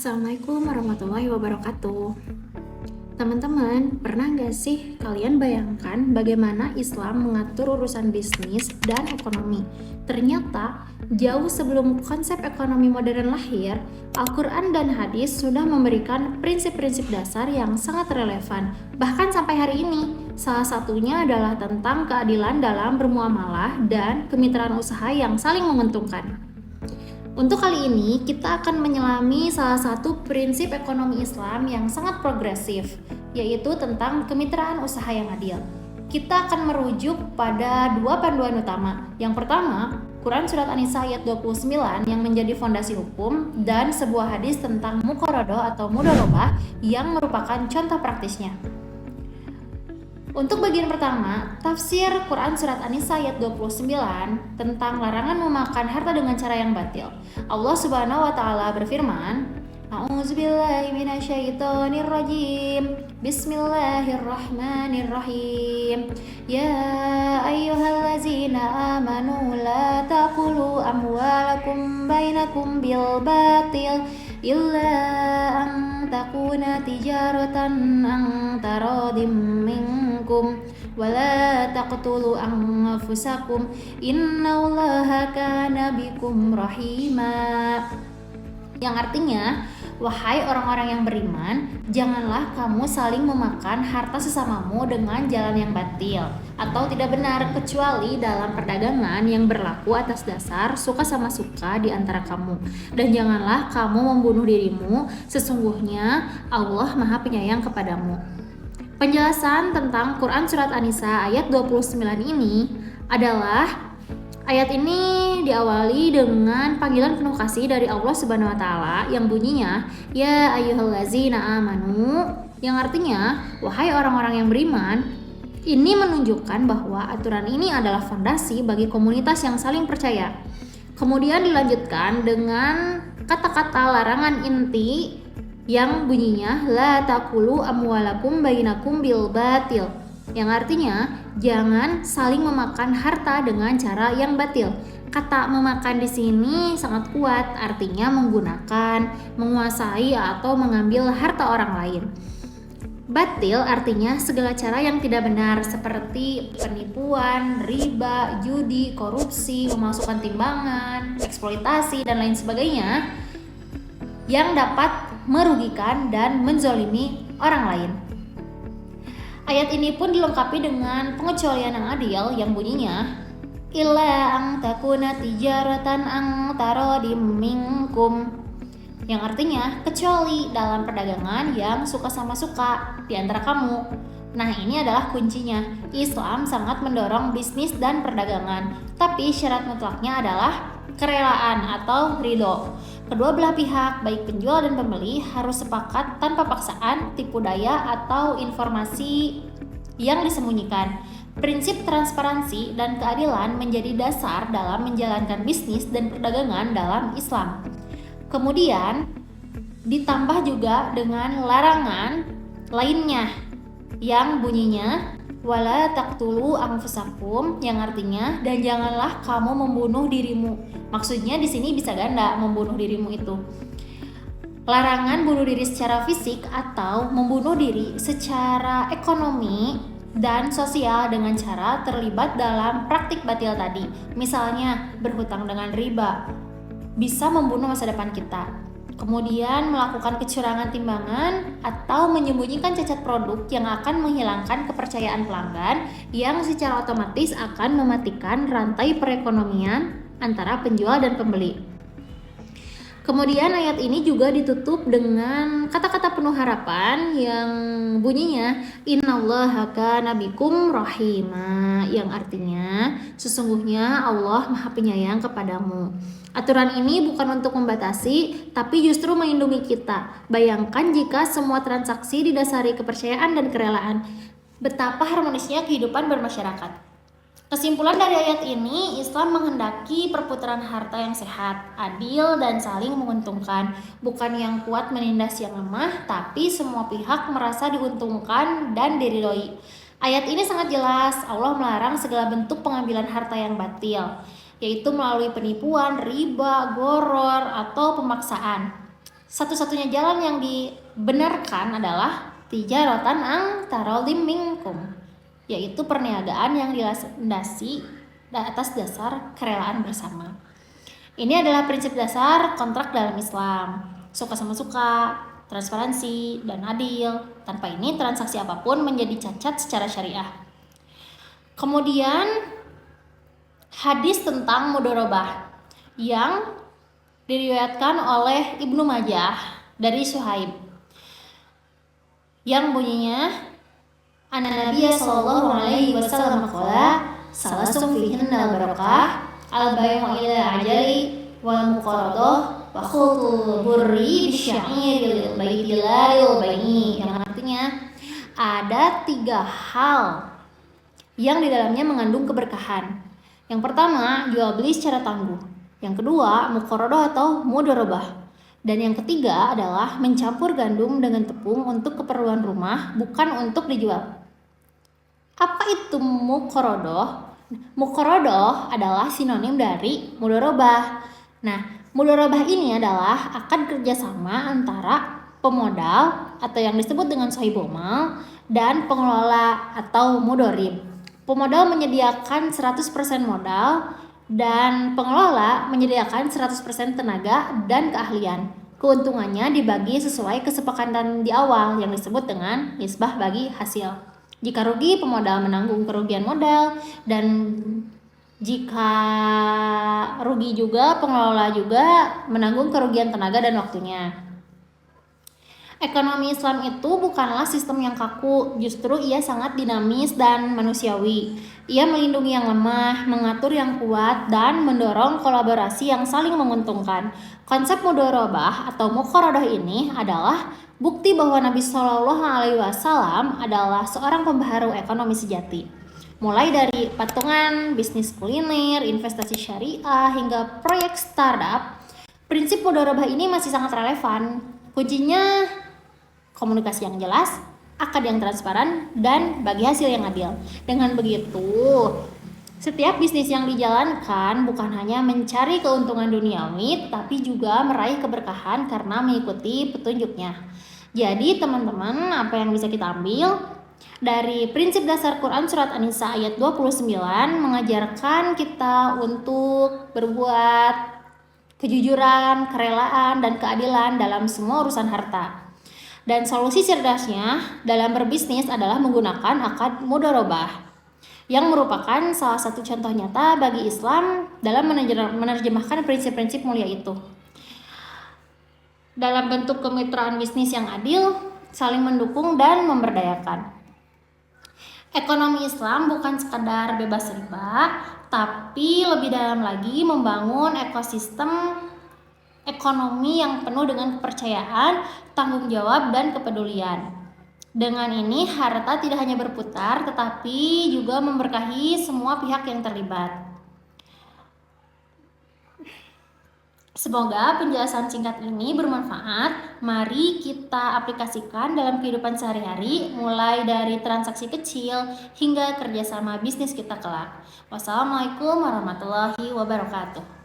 Assalamualaikum warahmatullahi wabarakatuh. Teman-teman, pernah nggak sih kalian bayangkan bagaimana Islam mengatur urusan bisnis dan ekonomi? Ternyata, jauh sebelum konsep ekonomi modern lahir, Al-Quran dan hadis sudah memberikan prinsip-prinsip dasar yang sangat relevan. Bahkan sampai hari ini, salah satunya adalah tentang keadilan dalam bermuamalah dan kemitraan usaha yang saling menguntungkan. Untuk kali ini, kita akan menyelami salah satu prinsip ekonomi Islam yang sangat progresif, yaitu tentang kemitraan usaha yang adil. Kita akan merujuk pada dua panduan utama. Yang pertama, Quran Surat An-Nisa ayat 29 yang menjadi fondasi hukum, dan sebuah hadis tentang muqaradah atau mudharabah yang merupakan contoh praktisnya. Untuk bagian pertama, tafsir Quran Surat An-Nisa ayat 29 tentang larangan memakan harta dengan cara yang batil. Allah Subhanahu wa taala berfirman, A'udzubillahi minasyaitonirrajim. Bismillahirrahmanirrahim. Ya ayyuhallazina amanu la taqulu amwalakum bainakum bil batil illa an takuna tijaratan an taradim minkum wala taqtulu anfusakum innallaha kana bikum rahima. Yang artinya, wahai orang-orang yang beriman, janganlah kamu saling memakan harta sesamamu dengan jalan yang batil atau tidak benar, kecuali dalam perdagangan yang berlaku atas dasar suka sama suka di antara kamu. Dan janganlah kamu membunuh dirimu, sesungguhnya Allah Maha Penyayang kepadamu. Penjelasan tentang Quran Surat An-Nisa ayat 29 ini adalah ayat ini diawali dengan panggilan penuh kasih dari Allah Subhanahu wa taala yang bunyinya ya ayyuhallazina amanu, yang artinya wahai orang-orang yang beriman. Ini menunjukkan bahwa aturan ini adalah fondasi bagi komunitas yang saling percaya. Kemudian dilanjutkan dengan kata-kata larangan inti yang bunyinya la taqulu amwalakum bainakum bil batil, yang artinya jangan saling memakan harta dengan cara yang batil. Kata memakan di sini sangat kuat, artinya menggunakan, menguasai atau mengambil harta orang lain. Batil artinya segala cara yang tidak benar seperti penipuan, riba, judi, korupsi, memasukkan timbangan, eksploitasi dan lain sebagainya yang dapat merugikan dan menzolimi orang lain. Ayat ini pun dilengkapi dengan pengecualian yang adil yang bunyinya illa ang takuna tijaratan ang taradim minkum, yang artinya kecuali dalam perdagangan yang suka sama suka di antara kamu. Nah, ini adalah kuncinya. Islam sangat mendorong bisnis dan perdagangan, tapi syarat mutlaknya adalah kerelaan atau ridho. Kedua belah pihak, baik penjual dan pembeli, harus sepakat tanpa paksaan, tipu daya, atau informasi yang disembunyikan. Prinsip transparansi dan keadilan menjadi dasar dalam menjalankan bisnis dan perdagangan dalam Islam. Kemudian ditambah juga dengan larangan lainnya yang bunyinya wala taqtulu anfusakum, yang artinya dan janganlah kamu membunuh dirimu. Maksudnya di sini bisa ganda membunuh dirimu itu. Larangan bunuh diri secara fisik atau membunuh diri secara ekonomi dan sosial dengan cara terlibat dalam praktik batil tadi. Misalnya berhutang dengan riba bisa membunuh masa depan kita. Kemudian melakukan kecurangan timbangan atau menyembunyikan cacat produk yang akan menghilangkan kepercayaan pelanggan, yang secara otomatis akan mematikan rantai perekonomian antara penjual dan pembeli. Kemudian ayat ini juga ditutup dengan kata-kata penuh harapan yang bunyinya innallaha kana bikum rahima, yang artinya sesungguhnya Allah Maha Penyayang kepadamu. Aturan ini bukan untuk membatasi, tapi justru melindungi kita. Bayangkan jika semua transaksi didasari kepercayaan dan kerelaan. Betapa harmonisnya kehidupan bermasyarakat. Kesimpulan dari ayat ini, Islam menghendaki perputaran harta yang sehat, adil, dan saling menguntungkan. Bukan yang kuat menindas yang lemah, tapi semua pihak merasa diuntungkan dan diridhoi. Ayat ini sangat jelas, Allah melarang segala bentuk pengambilan harta yang batil, yaitu melalui penipuan, riba, goror, atau pemaksaan. Satu-satunya jalan yang dibenarkan adalah tijaratan ang tarodim minkum, yaitu perniagaan yang dilandasi atas dasar kerelaan bersama. Ini adalah prinsip dasar kontrak dalam Islam. Suka sama suka, transparansi, dan adil. Tanpa ini transaksi apapun menjadi cacat secara syariah. Kemudian hadis tentang mudharabah yang diriwayatkan oleh Ibnu Majah dari Suhaib yang bunyinya An-Nabiy sallallahu alaihi wasallam qala salasum fihinna barakah al-bay'u ila ajali wal muqaradah wa khultul burri bisya'ir baitilal baini, yang artinya ada 3 hal yang di dalamnya mengandung keberkahan. Yang pertama, jual beli secara tangguh. Yang kedua, muqaradah atau mudharabah. Dan yang ketiga adalah mencampur gandum dengan tepung untuk keperluan rumah, bukan untuk dijual. Apa itu muqaradah? Muqaradah adalah sinonim dari mudharabah. Nah, mudharabah ini adalah akad kerjasama antara pemodal atau yang disebut dengan shahibul mal dan pengelola atau mudharib. Pemodal menyediakan 100% modal dan pengelola menyediakan 100% tenaga dan keahlian. Keuntungannya dibagi sesuai kesepakatan di awal yang disebut dengan nisbah bagi hasil. Jika rugi, pemodal menanggung kerugian modal, dan jika rugi juga, pengelola juga menanggung kerugian tenaga dan waktunya. Ekonomi Islam itu bukanlah sistem yang kaku, justru ia sangat dinamis dan manusiawi. Ia melindungi yang lemah, mengatur yang kuat, dan mendorong kolaborasi yang saling menguntungkan. Konsep mudharabah atau muqaradah ini adalah bukti bahwa Nabi Shallallahu Alaihi Wasallam adalah seorang pembaharu ekonomi sejati. Mulai dari patungan, bisnis kuliner, investasi syariah, hingga proyek startup, prinsip mudharabah ini masih sangat relevan. Kuncinya komunikasi yang jelas, akad yang transparan, dan bagi hasil yang adil. Dengan begitu, setiap bisnis yang dijalankan bukan hanya mencari keuntungan duniawi, tapi juga meraih keberkahan karena mengikuti petunjuknya. Jadi teman-teman, apa yang bisa kita ambil dari prinsip dasar Quran Surat An-Nisa ayat 29 mengajarkan kita untuk berbuat kejujuran, kerelaan, dan keadilan dalam semua urusan harta. Dan solusi cerdasnya dalam berbisnis adalah menggunakan akad mudharabah, yang merupakan salah satu contoh nyata bagi Islam dalam menerjemahkan prinsip-prinsip mulia itu. Dalam bentuk kemitraan bisnis yang adil, saling mendukung dan memberdayakan. Ekonomi Islam bukan sekadar bebas riba, tapi lebih dalam lagi membangun ekosistem ekonomi yang penuh dengan kepercayaan, tanggung jawab, dan kepedulian. Dengan ini, harta tidak hanya berputar, tetapi juga memberkahi semua pihak yang terlibat. Semoga penjelasan singkat ini bermanfaat. Mari kita aplikasikan dalam kehidupan sehari-hari, mulai dari transaksi kecil hingga kerjasama bisnis kita kelak. Wassalamualaikum warahmatullahi wabarakatuh.